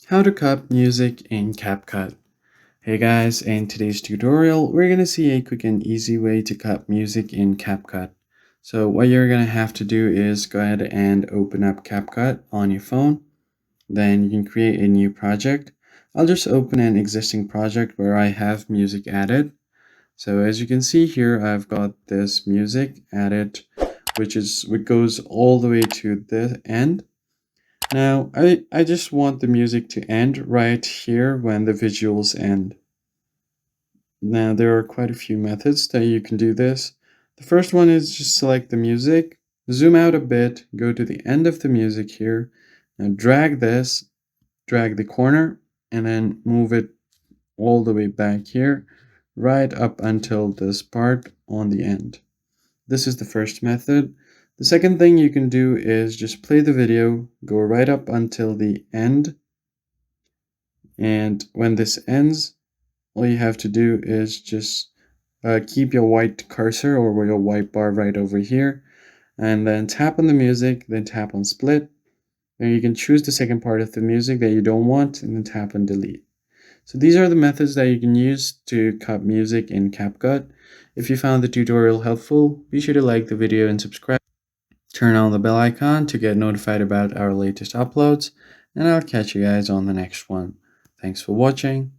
How to cut music in CapCut. Hey guys, in today's tutorial, we're going to see a quick and easy way to cut music in CapCut. So what you're going to have to do is go ahead and open up CapCut on your phone. Then you can create a new project. I'll just open an existing project where I have music added. So as you can see here, I've got this music added, which goes all the way to the end. Now, I just want the music to end right here when the visuals end. Now, there are quite a few methods that you can do this. The first one is just select the music, zoom out a bit, go to the end of the music here, now drag the corner, and then move it all the way back here, right up until this part on the end. This is the first method. The second thing you can do is just play the video, go right up until the end, and when this ends, all you have to do is just keep your white cursor or your white bar right over here, and then tap on the music, then tap on split. Then you can choose the second part of the music that you don't want, and then tap on delete. So these are the methods that you can use to cut music in CapCut. If you found the tutorial helpful, be sure to like the video and subscribe. Turn on the bell icon to get notified about our latest uploads, and I'll catch you guys on the next one. Thanks for watching.